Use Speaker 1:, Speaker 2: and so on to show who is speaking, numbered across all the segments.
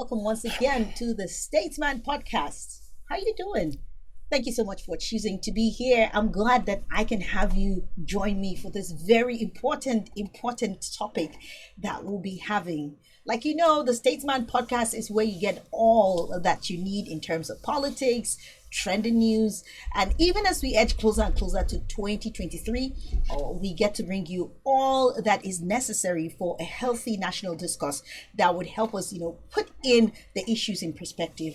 Speaker 1: welcome once again to the Statesman Podcast. How you doing? Thank you so much for choosing to be here. I'm glad that I can have you join me for this very important topic that we'll be having. Like you know, the Statesman Podcast is where you get all that you need in terms of politics, trending news, and even as we edge closer and closer to 2023, we get to bring you all that is necessary for a healthy national discourse that would help us, put in the issues in perspective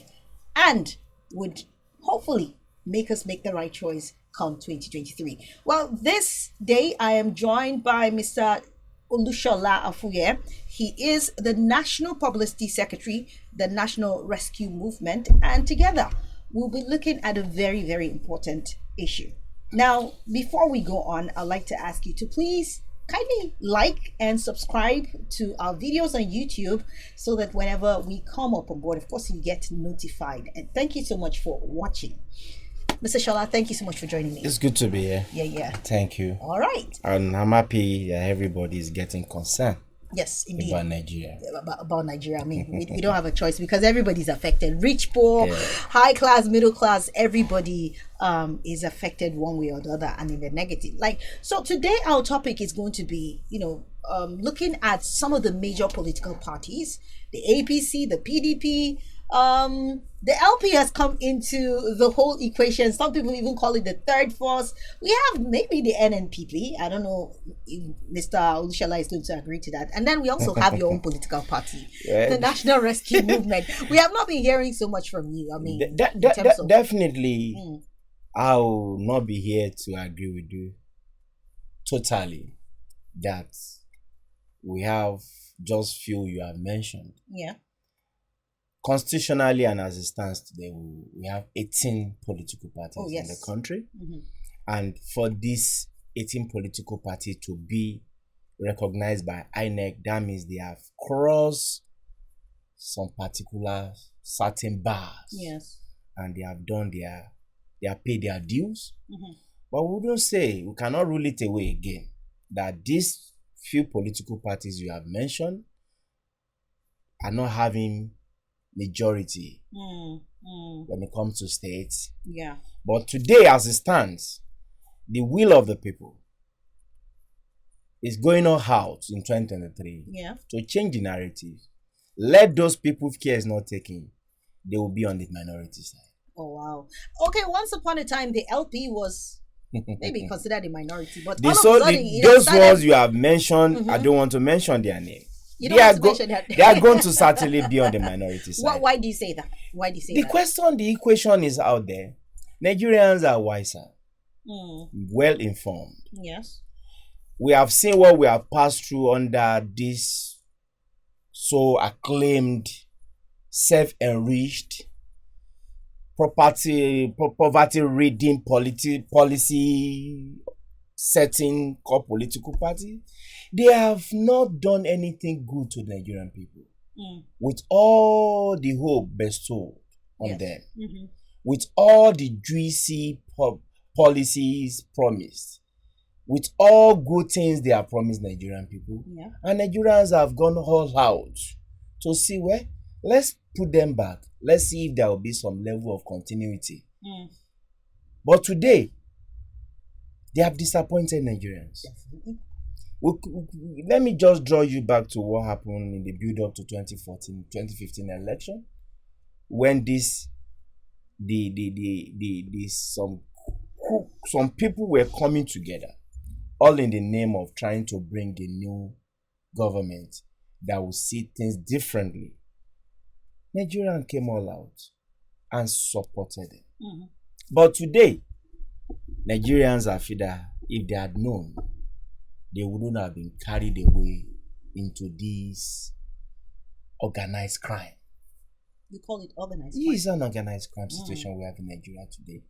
Speaker 1: and would hopefully make us make the right choice come 2023. Well, this day I am joined by Mr. Olushola Afuye. He is the National Publicity Secretary, the National Rescue Movement, and together we'll be looking at a very important issue. Now, before we go on, I'd like to ask you to please kindly like and subscribe to our videos on YouTube so that whenever we come up on board, of course, you get notified. And thank you so much for watching. Mr. Shola, thank you so much for joining me.
Speaker 2: It's good to be here.
Speaker 1: Yeah.
Speaker 2: Thank you.
Speaker 1: All right.
Speaker 2: And I'm happy that everybody is getting concerned.
Speaker 1: Yes, indeed.
Speaker 2: About Nigeria.
Speaker 1: About Nigeria. I mean, we don't have a choice because everybody's affected. Rich, poor, high class, middle class, everybody is affected one way or the other and in the negative. So today our topic is going to be, looking at some of the major political parties, the APC, the PDP, the LP has come into the whole equation. Some people even call it the third force. We have maybe the NNPP. I don't know if Mr. Olushola is going to agree to that. And then we also have your own political party, the National Rescue Movement. We have not been hearing so much from you. I mean,
Speaker 2: definitely, I'll not be here to agree with you totally that we have just few you have mentioned.
Speaker 1: Yeah.
Speaker 2: Constitutionally and as it stands today, we have 18 political parties in the country.
Speaker 1: Mm-hmm.
Speaker 2: And for these 18 political parties to be recognized by INEC, that means they have crossed some particular certain bars.
Speaker 1: Yes.
Speaker 2: And they have done they have paid their dues.
Speaker 1: Mm-hmm.
Speaker 2: But we cannot rule it away again that these few political parties you have mentioned are not having majority when it comes to states.
Speaker 1: Yeah.
Speaker 2: But today, as it stands, the will of the people is going on out in 2023 to change the narrative. Let those people, if care is not taken, they will be on the minority side.
Speaker 1: Oh, wow. Okay, once upon a time, the LP was maybe considered a minority, but
Speaker 2: those ones you have mentioned, I don't want to mention their name. They are going to certainly be on the minority side.
Speaker 1: Why do you say that?
Speaker 2: The equation is out there. Nigerians are wiser, well informed.
Speaker 1: Yes.
Speaker 2: We have seen what we have passed through under this so acclaimed, self-enriched, poverty-ridden policy setting core political party. They have not done anything good to the Nigerian people. With all the hope bestowed on them, with all the juicy policies promised, with all good things they have promised Nigerian people, and Nigerians have gone all out to see let's put them back. Let's see if there will be some level of continuity. But today, they have disappointed Nigerians. Let me just draw you back to what happened in the build-up to 2015 election, when some people were coming together, all in the name of trying to bring a new government that will see things differently. Nigerians came all out and supported them. But today, Nigerians are feeder. If they had known, they wouldn't have been carried away into this organized crime.
Speaker 1: You call it organized crime?
Speaker 2: It is an organized crime situation we have in Nigeria today.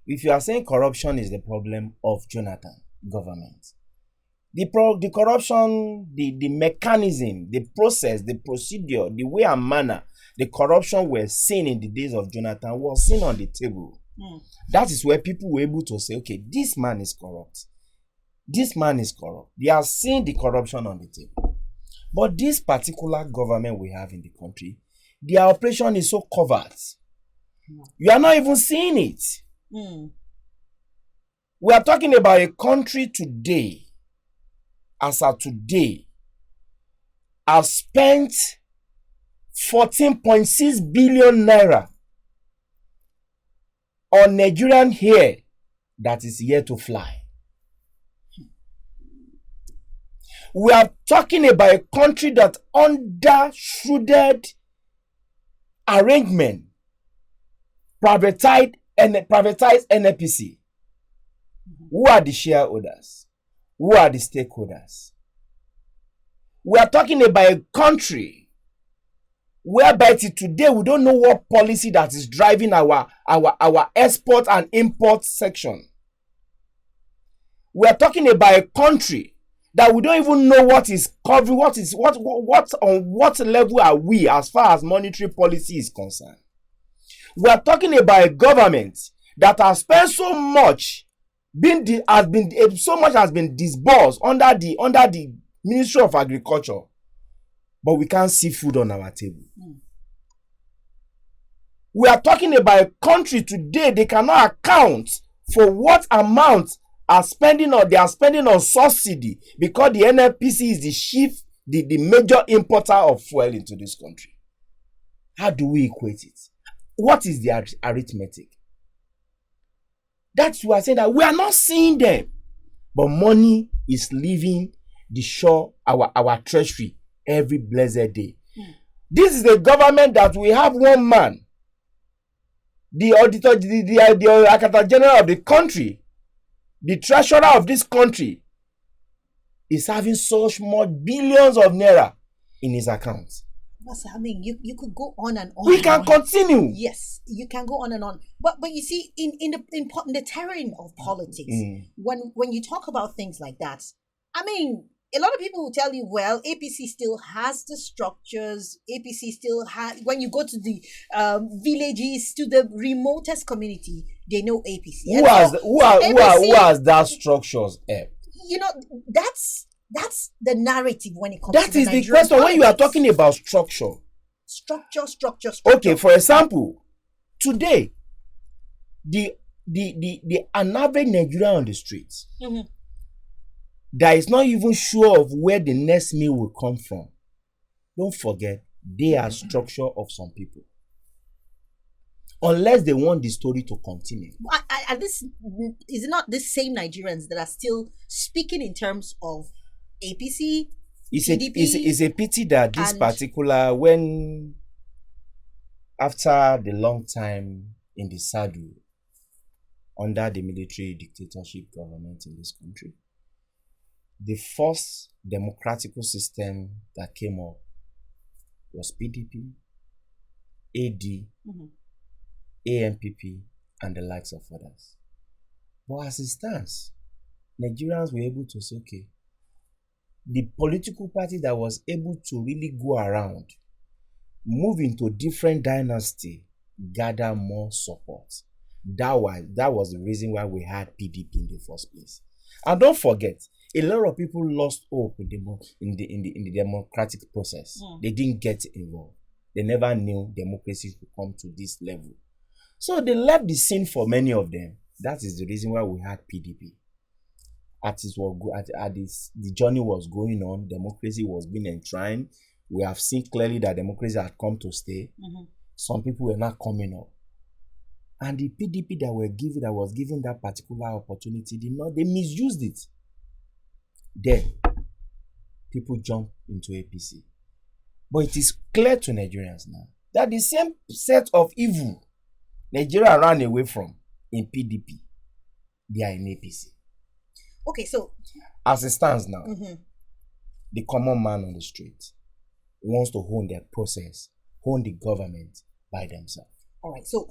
Speaker 2: If you are saying corruption is the problem of Jonathan government, the corruption, the mechanism, the process, the procedure, the way and manner, the corruption we're seeing in the days of Jonathan was seen on the table. That is where people were able to say, okay, this man is corrupt. This man is corrupt. They are seeing the corruption on the table. But this particular government we have in the country, their operation is so covert. You are not even seeing it. We are talking about a country today, as of today, have spent 14.6 billion naira on Nigerian hair that is yet to fly. We are talking about a country that under shrewd arrangement privatized NNPC. Who are the shareholders? Who are the stakeholders? We are talking about a country whereby today we don't know what policy that is driving our export and import section. We are talking about a country that we don't even know what is covering, what on what level are we as far as monetary policy is concerned. We are talking about a government that has spent so much, so much has been disbursed under the Ministry of Agriculture, but we can't see food on our table. We are talking about a country today, they cannot account for what amount they are spending on subsidy, because the NNPC is the major importer of fuel into this country. How do we equate it? What is the arithmetic? That's why I say that we are not seeing them, but money is leaving the shore, our treasury every blessed day. This is the government that we have one man, the auditor, the accountant general of the country, the treasurer of this country is having such much billions of naira in his account.
Speaker 1: I mean, you could go on and on.
Speaker 2: We can continue.
Speaker 1: Yes, you can go on and on. But you see, in the terrain of politics, when you talk about things like that, I mean, a lot of people will tell you, well, APC still has the structures. APC still has. When you go to the villages, to the remotest community, they know APC.
Speaker 2: Who has that structures?
Speaker 1: You know, that's the narrative when it comes
Speaker 2: that
Speaker 1: to
Speaker 2: is the question politics. When you are talking about structure. Okay, for example, today an average Nigerian on the streets that is not even sure of where the next meal will come from, don't forget they are structure of some people, unless they want the story to continue.
Speaker 1: This is it not the same Nigerians that are still speaking in terms of APC, PDP?
Speaker 2: It's a pity that this particular, when after the long time in the saddle under the military dictatorship government in this country, the first democratical system that came up was PDP, AD, AMPP, and the likes of others. But as it stands, Nigerians were able to say, okay, the political party that was able to really go around, move into different dynasty, gather more support. That was the reason why we had PDP in the first place. And don't forget, a lot of people lost hope in the democratic process. They didn't get involved. They never knew democracy would come to this level. So they left the scene for many of them. That is the reason why we had PDP. The journey was going on, democracy was being enshrined. We have seen clearly that democracy had come to stay. Some people were not coming up. And the PDP that was given that particular opportunity, they misused it. Then people jump into APC. But it is clear to Nigerians now that the same set of evil Nigeria ran away from in PDP, they are in APC.
Speaker 1: Okay, so
Speaker 2: as it stands now, the common man on the street wants to own their process, own the government by themselves.
Speaker 1: All right, so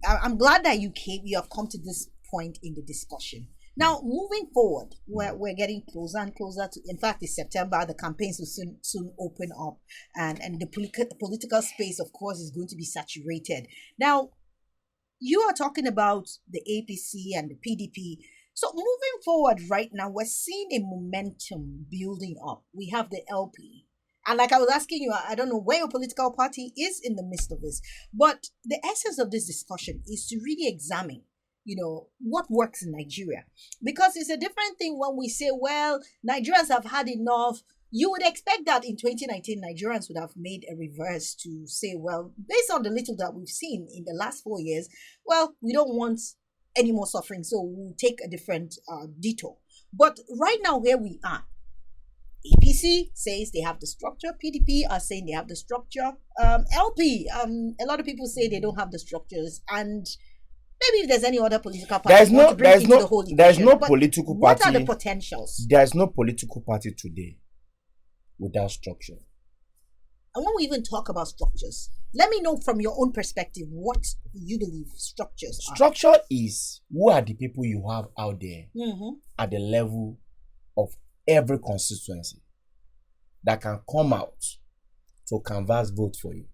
Speaker 1: I'm glad that you have come to this point in the discussion. Now, moving forward, we're getting closer and closer to, in fact, it's September, the campaigns will soon open up, and the political space, of course, is going to be saturated. Now, you are talking about the APC and the PDP. So moving forward right now, we're seeing a momentum building up. We have the LP. And like I was asking you, I don't know where your political party is in the midst of this, but the essence of this discussion is to really examine, what works in Nigeria. Because it's a different thing when we say, well, Nigerians have had enough. You would expect that in 2019, Nigerians would have made a reverse to say, well, based on the little that we've seen in the last 4 years, well, we don't want any more suffering, so we'll take a different detour. But right now, where we are, APC says they have the structure. PDP are saying they have the structure. LP, a lot of people say they don't have the structures. And maybe if there's any other political party,
Speaker 2: there's no political party.
Speaker 1: What are the potentials?
Speaker 2: There's no political party today without structure.
Speaker 1: And when we even talk about structures, let me know from your own perspective what you believe structures are.
Speaker 2: Structure is who are the people you have out there at the level of every constituency that can come out to canvass vote for you,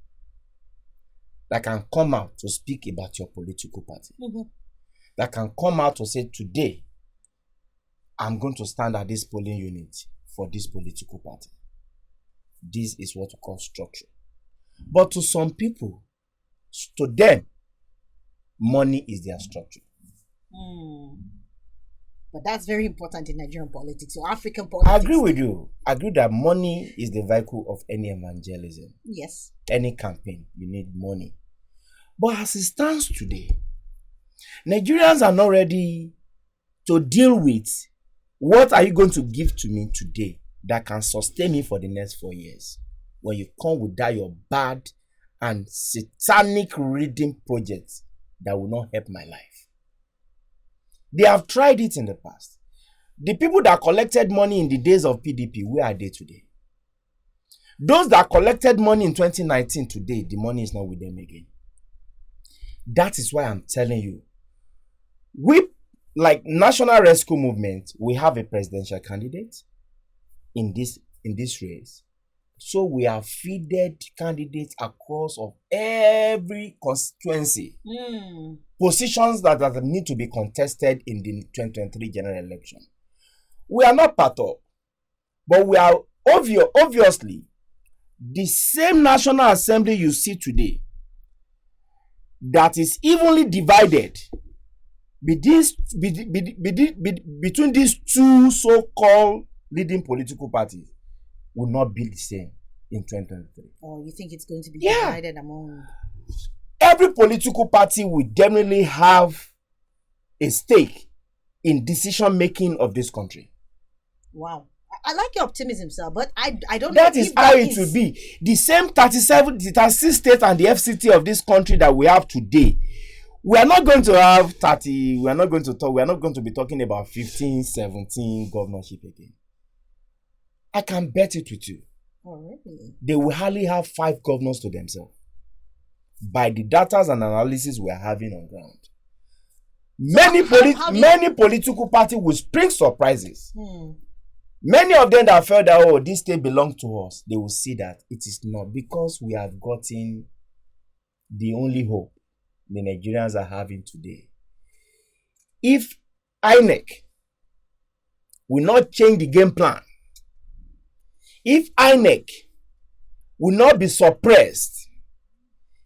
Speaker 2: that can come out to speak about your political party, that can come out to say, today, I'm going to stand at this polling unit for this political party. This is what we call structure. But to some people, to them, money is their structure.
Speaker 1: But that's very important in Nigerian politics or African politics.
Speaker 2: I agree with you. I agree that money is the vehicle of any evangelism.
Speaker 1: Yes.
Speaker 2: Any campaign, you need money. But as it stands today, Nigerians are not ready to deal with what are you going to give to me today that can sustain me for the next 4 years. When you come with that your bad and satanic reading projects that will not help my life. They have tried it in the past. The people that collected money in the days of PDP, where are they today? Those that collected money in 2019 today, the money is not with them again. That is why I'm telling you, we, like National Rescue Movement, we have a presidential candidate in this race. So we have feeded candidates across of every constituency. Positions that need to be contested in the 2023 general election. We are not part of, but we are obviously the same National Assembly you see today that is evenly divided between these two so-called leading political parties will not be the same in 2023.
Speaker 1: Oh, you think it's going to be divided among...
Speaker 2: Every political party will definitely have a stake in decision-making of this country.
Speaker 1: Wow. I like your optimism, sir, but I don't
Speaker 2: know. That is how it will be. The same 36 states and the FCT of this country that we have today, we are not going to have 30, we are not going to be talking about 15, 17 governorship again. I can bet it with you.
Speaker 1: Oh, really?
Speaker 2: They will hardly have 5 governors to themselves. By the data and analysis we are having on ground. Many political parties will spring surprises. Many of them that felt that, this state belongs to us, they will see that it is not, because we have gotten the only hope the Nigerians are having today. If INEC will not change the game plan, if INEC will not be suppressed,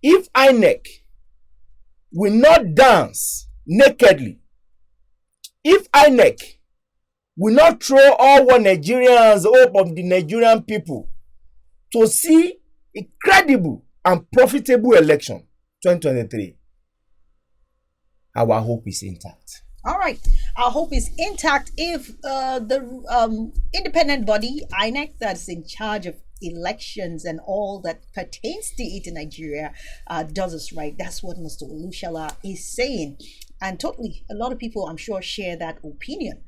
Speaker 2: if INEC will not dance nakedly, if INEC will not throw all what Nigerians hope of the Nigerian people to see a credible and profitable election 2023, our hope is intact.
Speaker 1: All right. Our hope is intact if the independent body, INEC, that's in charge of elections and all that pertains to it in Nigeria, does us right. That's what Mr. Olushola is saying. And totally, a lot of people, I'm sure, share that opinion.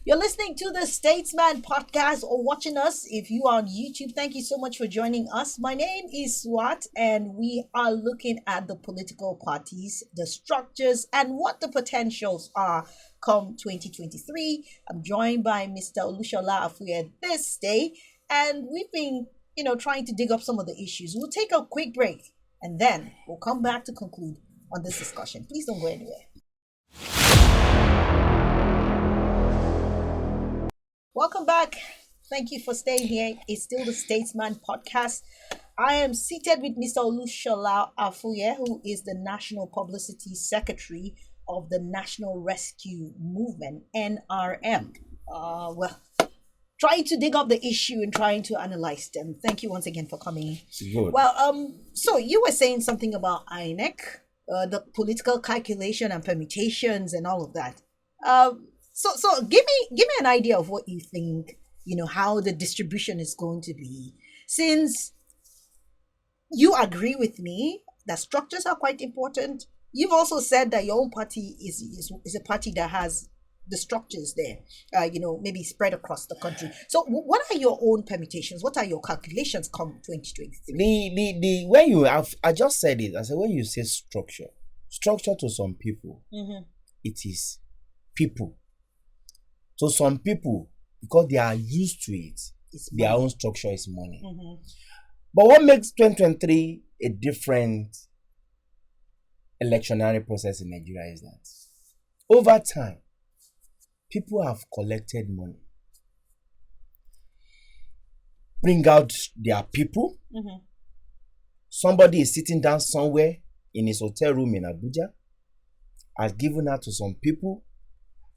Speaker 1: You're listening to the Statesman podcast or watching us if you are on YouTube. Thank you so much for joining us. My name is Swat, and we are looking at the political parties, the structures, and what the potentials are come 2023. I'm joined by Mr. Olushola Afuye this day, and we've been, trying to dig up some of the issues. We'll take a quick break, and then we'll come back to conclude on this discussion. Please don't go anywhere. Welcome back Thank you for staying here. It's still the Statesman podcast. I am seated with Mr. Olushola Afuye, who is the National Publicity Secretary of the National Rescue Movement, NRM. Well, trying to dig up the issue and trying to analyze them. Thank you once again for coming.
Speaker 2: Good.
Speaker 1: Well, so you were saying something about INEC, the political calculation and permutations and all of that. So give me an idea of what you think, how the distribution is going to be, since you agree with me that structures are quite important. You've also said that your own party is a party that has the structures there, maybe spread across the country. So what are your own permutations? What are your calculations come 2023?
Speaker 2: The when you have, I just said it. I said when you say structure to some people, it is people. To some people, because they are used to it, their own structure is money. But what makes 2023 a different electionary process in Nigeria is that over time, people have collected money, bring out their people. Somebody is sitting down somewhere in his hotel room in Abuja, has given out to some people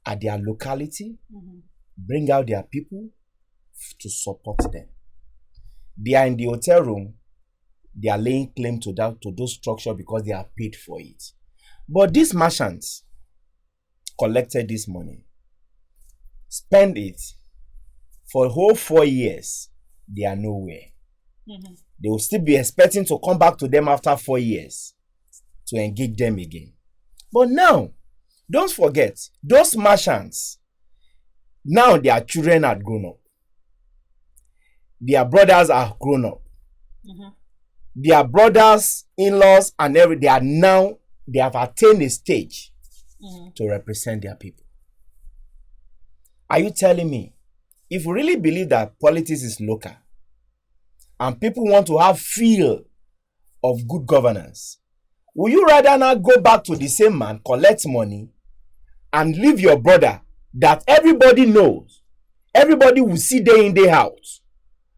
Speaker 2: at their locality, bring out their people to support them. They are in the hotel room, they are laying claim to those structures because they are paid for it. But these merchants collected this money, spend it for a whole 4 years, they are nowhere. They will still be expecting to come back to them after 4 years to engage them again. But now, don't forget, those merchants, now their children are grown up. Their brothers are grown up. Their brothers, in-laws, and they have attained a stage to represent their people. Are you telling me, if you really believe that politics is local and people want to have feel of good governance, will you rather not go back to the same man, collect money, and leave your brother that everybody knows, everybody will see day in, day out,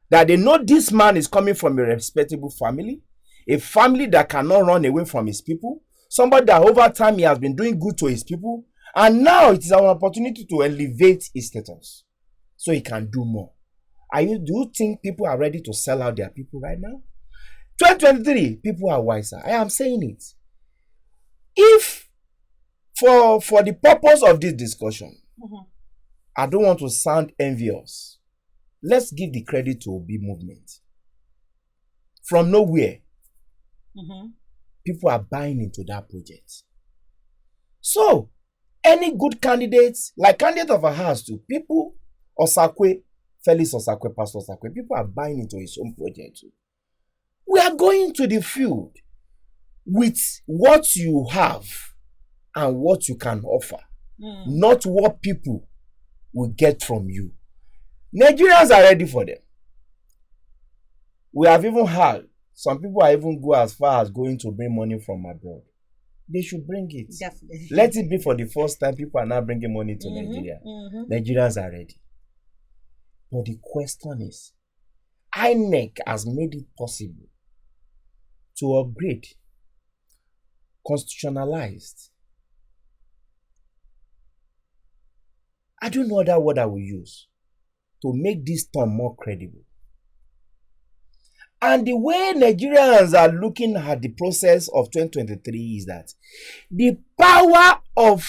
Speaker 2: that they know this man is coming from a respectable family, a family that cannot run away from his people, somebody that over time he has been doing good to his people, and now it is our opportunity to elevate his status so he can do more. Do you think people are ready to sell out their people right now? 2023, people are wiser. I am saying it. If for the purpose of this discussion, I don't want to sound envious. Let's give the credit to Obi movement. From nowhere, people are buying into that project. So, any good candidates, like candidate of a house to people, Osakwe, Felix Osakwe, Pastor Osakwe, people are buying into his own project too. We are going to the field with what you have and what you can offer, not what people will get from you. Nigerians are ready for them. We have even heard some people are even go as far as going to bring money from abroad. They should bring it.
Speaker 1: Definitely.
Speaker 2: Let it be for the first time people are now bringing money to Nigeria. Nigerians are ready. But the question is, INEC has made it possible to upgrade, constitutionalized. I don't know that word I will use to make this term more credible. And the way Nigerians are looking at the process of 2023 is that the power of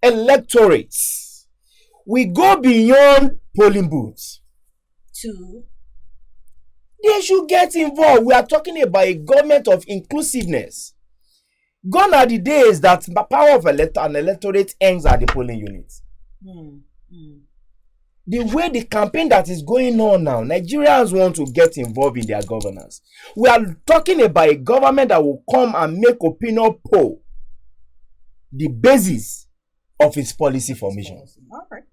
Speaker 2: electorates will go beyond polling booths. They should get involved. We are talking about a government of inclusiveness. Gone are the days that the power of an electorate ends at the polling units. The way the campaign that is going on now, Nigerians want to get involved in their governance. We are talking about a government that will come and make opinion poll the basis of its policy formation.
Speaker 1: All right.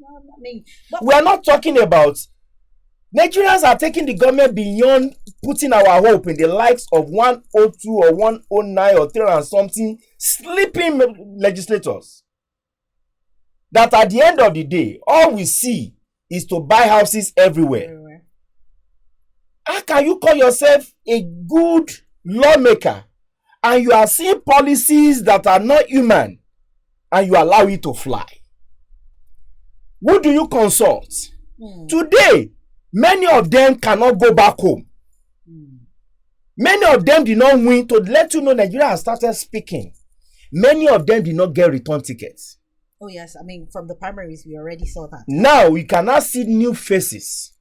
Speaker 2: We are not talking about Nigerians are taking the government beyond putting our hope in the likes of 102 or 109 or 3 and something sleeping legislators. That at the end of the day, all we see is to buy houses everywhere. How can you call yourself a good lawmaker and you are seeing policies that are not human and you allow it to fly? Who do you consult? Today, many of them cannot go back home. Many of them did not win. To let you know, Nigeria has started speaking. Many of them did not get return tickets.
Speaker 1: Oh yes, I mean, from the primaries, we already saw that.
Speaker 2: Now, we cannot see new faces.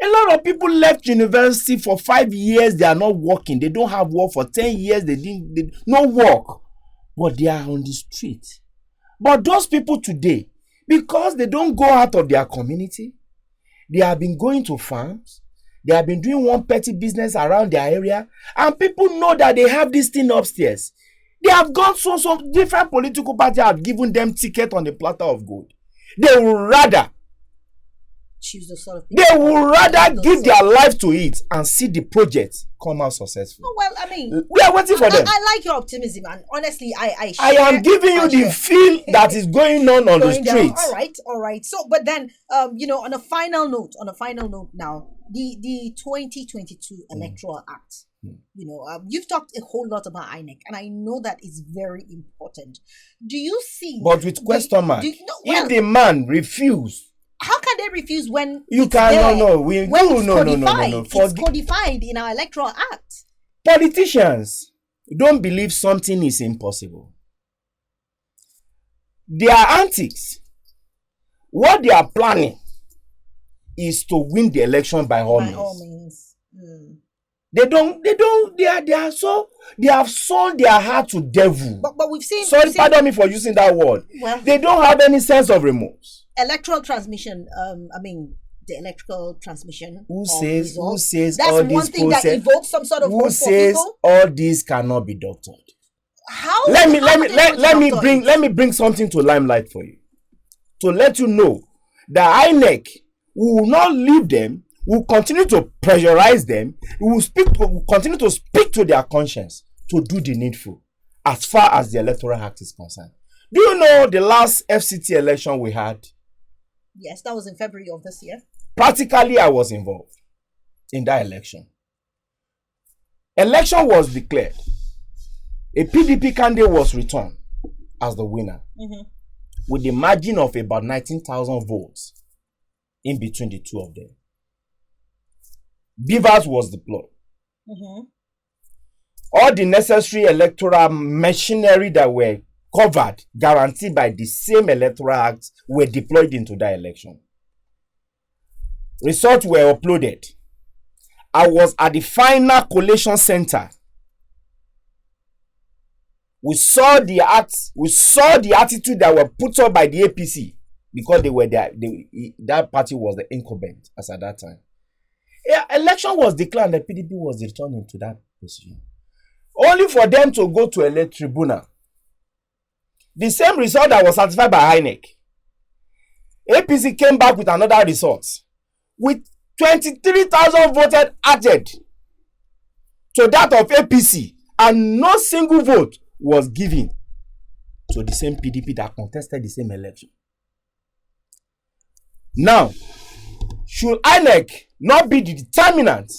Speaker 2: A lot of people left university for 5 years. They are not working. They don't have work for 10 years. They no work. But they are on the street. But those people today, because they don't go out of their community, they have been going to farms. They have been doing one petty business around their area. And people know that they have this thing upstairs. They have gone so different political parties have given them ticket on the platter of gold. They would rather
Speaker 1: choose the sort of
Speaker 2: they would rather give their life to it and see the project come out successful.
Speaker 1: Oh, well, I mean,
Speaker 2: we are waiting for them.
Speaker 1: I like your optimism, and honestly, I
Speaker 2: am giving you the feel that is going on the street.
Speaker 1: All right. So, but then, on a final note now, the 2022 Electoral Act. You've talked a whole lot about INEC, and I know that is very important. Do you see?
Speaker 2: But with question mark, if the man refuse,
Speaker 1: how can they refuse when
Speaker 2: you can? No.
Speaker 1: It's codified in our Electoral Act.
Speaker 2: Politicians don't believe something is impossible. Their antics, what they are planning, is to win the election by all means. They have sold their heart to devil.
Speaker 1: But we've seen.
Speaker 2: Pardon me for using that word. Well, they don't have any sense of remorse.
Speaker 1: Electoral transmission. The electrical transmission.
Speaker 2: Who says
Speaker 1: that's
Speaker 2: all
Speaker 1: one
Speaker 2: this
Speaker 1: thing
Speaker 2: process,
Speaker 1: that evokes some sort of
Speaker 2: who
Speaker 1: hope
Speaker 2: says
Speaker 1: for people?
Speaker 2: All this cannot be doctored?
Speaker 1: How?
Speaker 2: Let me bring something to limelight for you, to let you know that INEC will not leave them. Will continue to pressurize them. We will continue to speak to their conscience to do the needful as far as the Electoral Act is concerned. Do you know the last FCT election we had?
Speaker 1: Yes, that was in February of this year.
Speaker 2: Practically, I was involved in that election. Election was declared. A PDP candidate was returned as the winner with a margin of about 19,000 votes in between the two of them. Beavers was deployed. All the necessary electoral machinery that were covered, guaranteed by the same Electoral Act, were deployed into that election. Results were uploaded. I was at the final collation center. We saw the attitude that were put up by the APC because they were there. That party was the incumbent as at that time. Election was declared and the PDP was returning to that position. Only for them to go to a tribunal. The same result that was certified by INEC. APC came back with another result. With 23,000 voted added to that of APC. And no single vote was given to the same PDP that contested the same election. Now, should INEC not be the determinant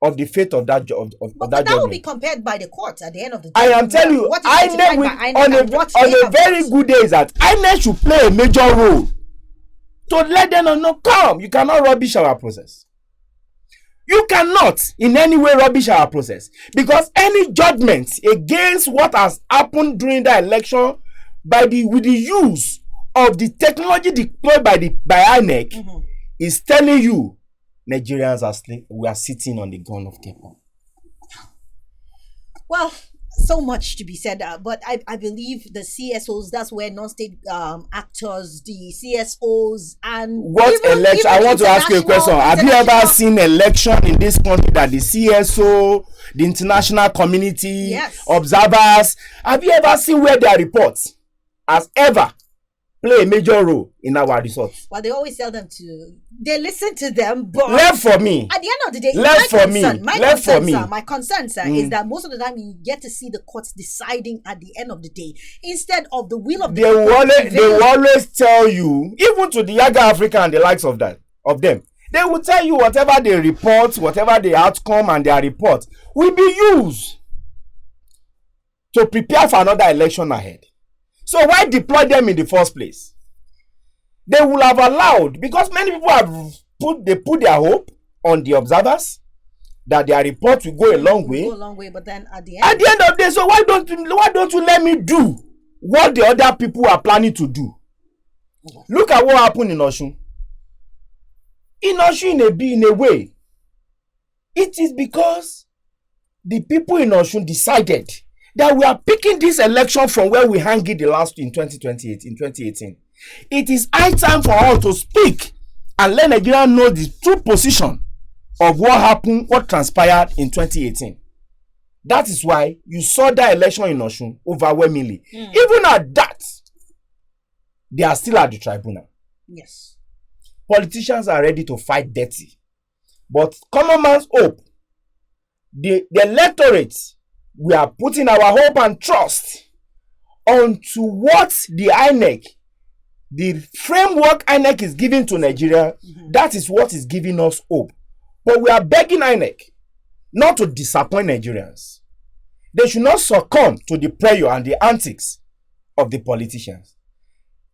Speaker 2: of the fate of that
Speaker 1: that will be compared by the courts at the end of the day.
Speaker 2: I am telling you, INEC on a very good day is that INEC should play a major role to let them know, come, you cannot rubbish our process. You cannot in any way rubbish our process, because any judgment against what has happened during the election with the use of the technology deployed by INEC is telling you Nigerians we are sitting on the gun of Cape.
Speaker 1: Well, so much to be said, but I believe the CSOs, that's where non-state actors, the CSOs, and
Speaker 2: what election? I want to ask you a question. Have you ever seen election in this country that the CSO, the international community, observers, have you ever seen where their reports has ever play a major role in our results.
Speaker 1: Well, they always tell them to. They listen to them, but
Speaker 2: left for me.
Speaker 1: At the end of the day, my concern, sir, is that most of the time you get to see the courts deciding at the end of the day instead of the will of the people.
Speaker 2: They will always tell you, even to the younger Africa and the likes of them, they will tell you whatever they report, whatever the outcome and their report will be used to prepare for another election ahead. So why deploy them in the first place? They will have allowed, because many people have put their hope on the observers that their report will go a long way.
Speaker 1: But then at the
Speaker 2: end of the day, so why don't you let me do what the other people are planning to do? Look at what happened in Osun. In Osun, in a way, it is because the people in Osun decided that we are picking this election from where we hang it the last in 2018. It is high time for us to speak and let Nigeria know the true position of what happened, what transpired in 2018. That is why you saw that election in Osun overwhelmingly. Even at that, they are still at the tribunal.
Speaker 1: Yes.
Speaker 2: Politicians are ready to fight dirty. But common man's hope, the electorate, we are putting our hope and trust onto what the INEC, the framework INEC is giving to Nigeria. That is what is giving us hope. But we are begging INEC not to disappoint Nigerians. They should not succumb to the pressure and the antics of the politicians.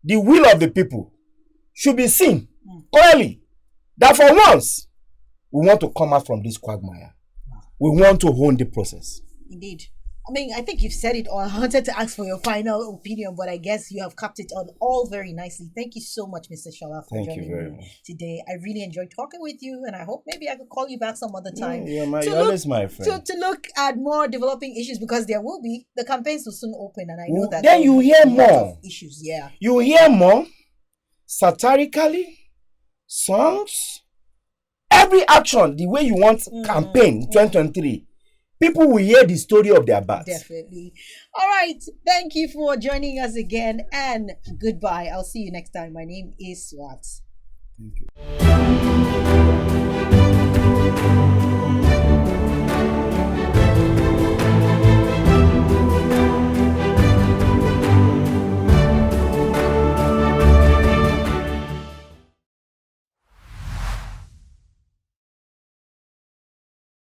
Speaker 2: The will of the people should be seen clearly, that for once, we want to come out from this quagmire. We want to own the process.
Speaker 1: Indeed. I mean, I think you've said it all. I wanted to ask for your final opinion, but I guess you have capped it on all very nicely. Thank you so much, Mr. Shola, for joining me today. I really enjoyed talking with you, and I hope maybe I could call you back some other time.
Speaker 2: You're always my friend.
Speaker 1: To look at more developing issues, because there will be. The campaigns will soon open, and I know that.
Speaker 2: Then you hear more
Speaker 1: issues. Yeah.
Speaker 2: You hear more satirically, songs, every action, the way you want campaign 2023. People will hear the story of their bats.
Speaker 1: Definitely. All right. Thank you for joining us again, and goodbye. I'll see you next time. My name is Swat.
Speaker 2: Thank you.